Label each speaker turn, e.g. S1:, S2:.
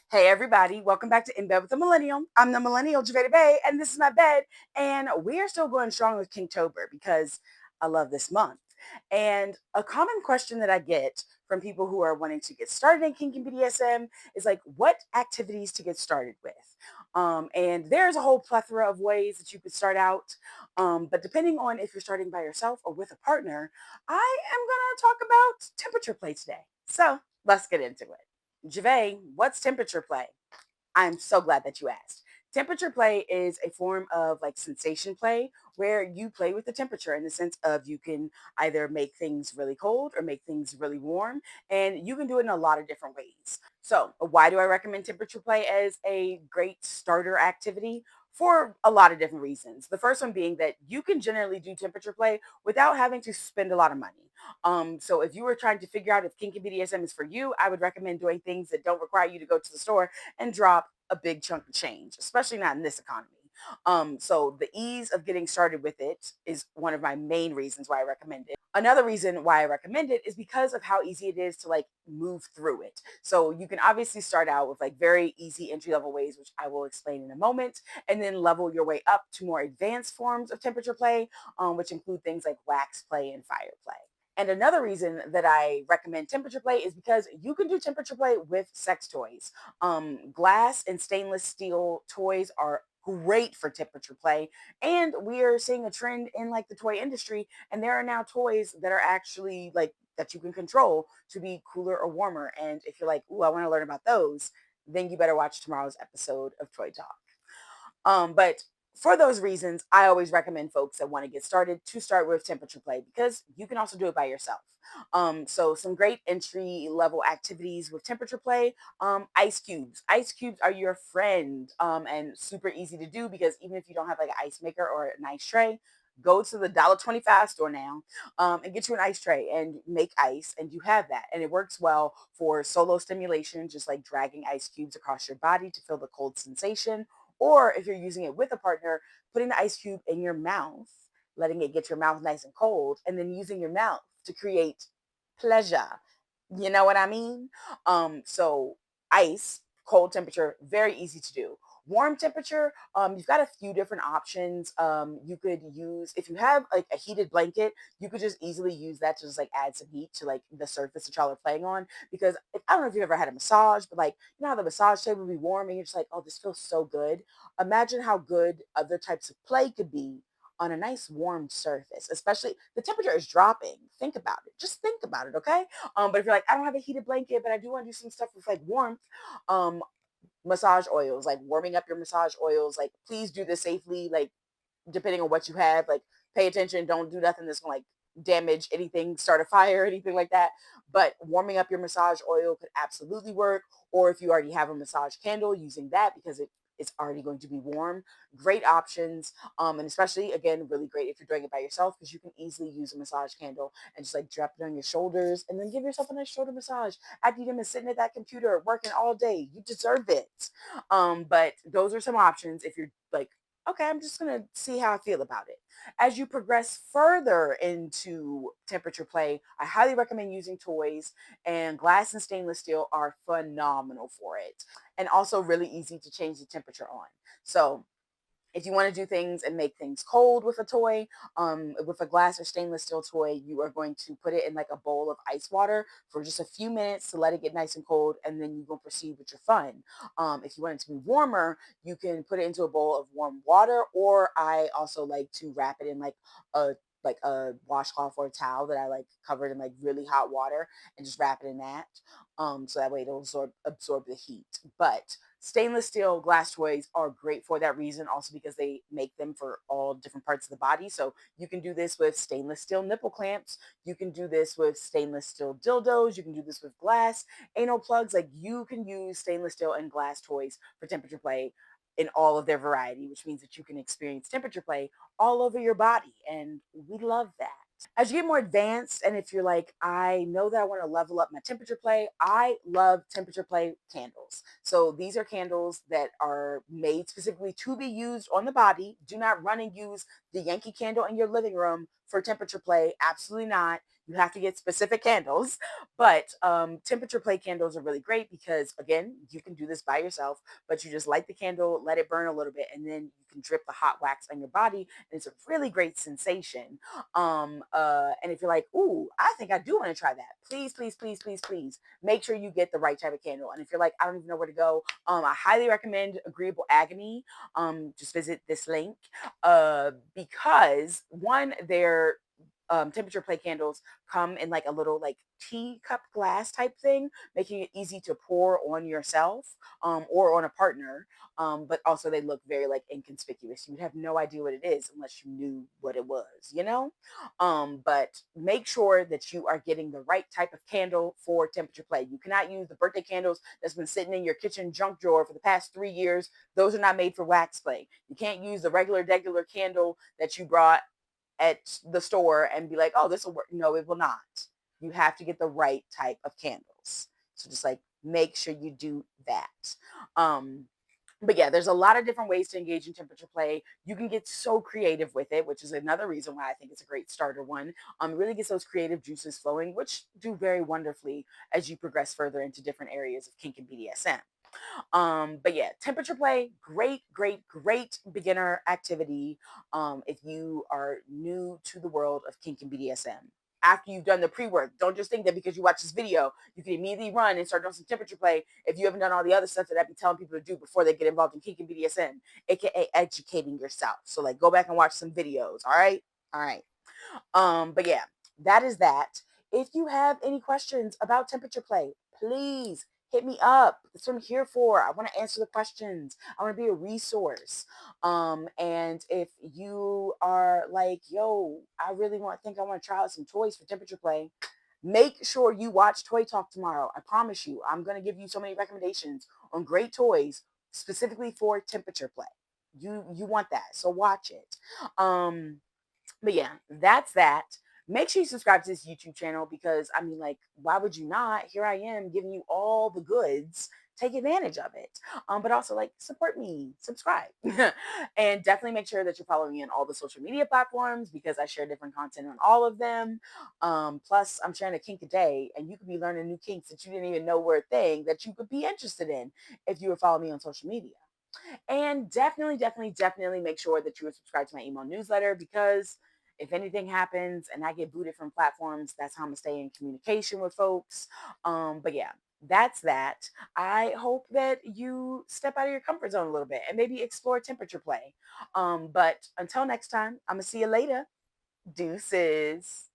S1: Hey everybody, welcome back to In Bed with the Millennial. I'm the Millennial Javeda Bay, and this is my bed. And we are still going strong with Kinktober because I love this month. And a common question that I get from people who are wanting to get started in kink and BDSM is like, what activities to get started with? And there's a whole plethora of ways that you could start out. But depending on if you're starting by yourself or with a partner, I am going to talk about temperature play today. So let's get into it. Jave, what's temperature play? I'm so glad that you asked. Temperature play is a form of like sensation play where you play with the temperature in the sense of you can either make things really cold or make things really warm, and you can do it in a lot of different ways. So, why do I recommend temperature play as a great starter activity? For a lot of different reasons. The first one being that you can generally do temperature play without having to spend a lot of money. So if you were trying to figure out if kinky BDSM is for you, I would recommend doing things that don't require you to go to the store and drop a big chunk of change, especially not in this economy. So the ease of getting started with it is one of my main reasons why I recommend it. Another reason why I recommend it is because of how easy it is to like move through it. So you can obviously start out with like very easy entry level ways, which I will explain in a moment, and then level your way up to more advanced forms of temperature play, which include things like wax play and fire play. And another reason that I recommend temperature play is because you can do temperature play with sex toys. Glass and stainless steel toys are great for temperature play, and we are seeing a trend in like the toy industry, and there are now toys that are actually like that you can control to be cooler or warmer. And if you're like, "Ooh, I want to learn about those," then you better watch tomorrow's episode of Toy Talk. But for those reasons, I always recommend folks that want to get started to start with temperature play because you can also do it by yourself. So some great entry level activities with temperature play. Ice cubes. Ice cubes are your friend, and super easy to do because even if you don't have like an ice maker or an ice tray, go to the $1.25 store now, and get you an ice tray and make ice, and you have that. And it works well for solo stimulation, just like dragging ice cubes across your body to feel the cold sensation, or if you're using it with a partner, putting the ice cube in your mouth, letting it get your mouth nice and cold, and then using your mouth to create pleasure. You know what I mean? So ice, cold temperature, very easy to do. Warm temperature, you've got a few different options. You could use, if you have like a heated blanket, you could just easily use that to just like add some heat to like the surface that y'all are playing on. Because I don't know if you've ever had a massage, but like, you know how the massage table will be warm and you're just like, oh, this feels so good. Imagine how good other types of play could be on a nice warm surface, especially the temperature is dropping. Think about it. Just think about it, okay? But if you're like, I don't have a heated blanket, but I do want to do some stuff with like warmth, um, massage oils, like warming up your massage oils, like please do this safely, like depending on what you have, like pay attention, don't do nothing that's gonna like damage anything, start a fire, anything like that. But warming up your massage oil could absolutely work. Or if you already have a massage candle, using that because it's already going to be warm. Great options. And especially again, really great if you're doing it by yourself because you can easily use a massage candle and just like drop it on your shoulders and then give yourself a nice shoulder massage after you've been sitting at that computer working all day. You deserve it. But those are some options if you're like, okay, I'm just going to see how I feel about it. As you progress further into temperature play, I highly recommend using toys, and glass and stainless steel are phenomenal for it and also really easy to change the temperature on. So, if you want to do things and make things cold with a toy, with a glass or stainless steel toy, you are going to put it in like a bowl of ice water for just a few minutes to let it get nice and cold, and then you will proceed with your fun. If you want it to be warmer, you can put it into a bowl of warm water, or I also like to wrap it in a like a washcloth or a towel that I like covered in like really hot water and just wrap it in that. So that way it'll absorb the heat. But stainless steel glass toys are great for that reason, also because they make them for all different parts of the body. So you can do this with stainless steel nipple clamps. You can do this with stainless steel dildos. You can do this with glass anal plugs. Like you can use stainless steel and glass toys for temperature play in all of their variety, which means that you can experience temperature play all over your body. And we love that. As you get more advanced, and if you're like, I know that I want to level up my temperature play, I love temperature play candles. So these are candles that are made specifically to be used on the body. Do not run and use the Yankee candle in your living room for temperature play. Absolutely not. You have to get specific candles, but temperature play candles are really great because, again, you can do this by yourself, but you just light the candle, let it burn a little bit, and then you can drip the hot wax on your body, and it's a really great sensation. And if you're like, ooh, I think I do want to try that, please, please, please, please, please make sure you get the right type of candle. And if you're like, I don't even know where to go, I highly recommend Agreeable Agony. Just visit this link because one, their temperature play candles come in like a little like teacup glass type thing, making it easy to pour on yourself or on a partner. But also they look very like inconspicuous. You'd have no idea what it is unless you knew what it was, you know? But make sure that you are getting the right type of candle for temperature play. You cannot use the birthday candles that's been sitting in your kitchen junk drawer for the past 3 years. Those are not made for wax play. You can't use the regular candle that you brought at the store and be like, oh, this will work. No, it will not. You have to get the right type of candles. So just like make sure you do that. Um, but yeah, there's a lot of different ways to engage in temperature play. You can get so creative with it, which is another reason why I think it's a great starter one. It really gets those creative juices flowing, which do very wonderfully as you progress further into different areas of kink and BDSM. But yeah, temperature play, great, great, great beginner activity. If you are new to the world of kink and BDSM. After you've done the pre-work, don't just think that because you watch this video, you can immediately run and start doing some temperature play if you haven't done all the other stuff that I've been telling people to do before they get involved in kink and BDSM, aka educating yourself. So like go back and watch some videos. All right. All right. But yeah, that is that. If you have any questions about temperature play, please hit me up. That's what I'm here for. I want to answer the questions. I want to be a resource. And if you are like, yo, I really think I want to try out some toys for temperature play, make sure you watch Toy Talk tomorrow. I promise you, I'm going to give you so many recommendations on great toys specifically for temperature play. You want that, so watch it. But yeah, that's that. Make sure you subscribe to this YouTube channel because I mean, like, why would you not? Here I am giving you all the goods. Take advantage of it. But also like support me, subscribe. And definitely make sure that you're following me on all the social media platforms because I share different content on all of them. Plus I'm sharing a kink a day and you could be learning new kinks that you didn't even know were a thing that you could be interested in if you were following me on social media. And definitely, definitely, definitely make sure that you are subscribed to my email newsletter because if anything happens and I get booted from platforms, that's how I'm gonna stay in communication with folks. But yeah, that's that. I hope that you step out of your comfort zone a little bit and maybe explore temperature play. But until next time, I'm gonna see you later. Deuces.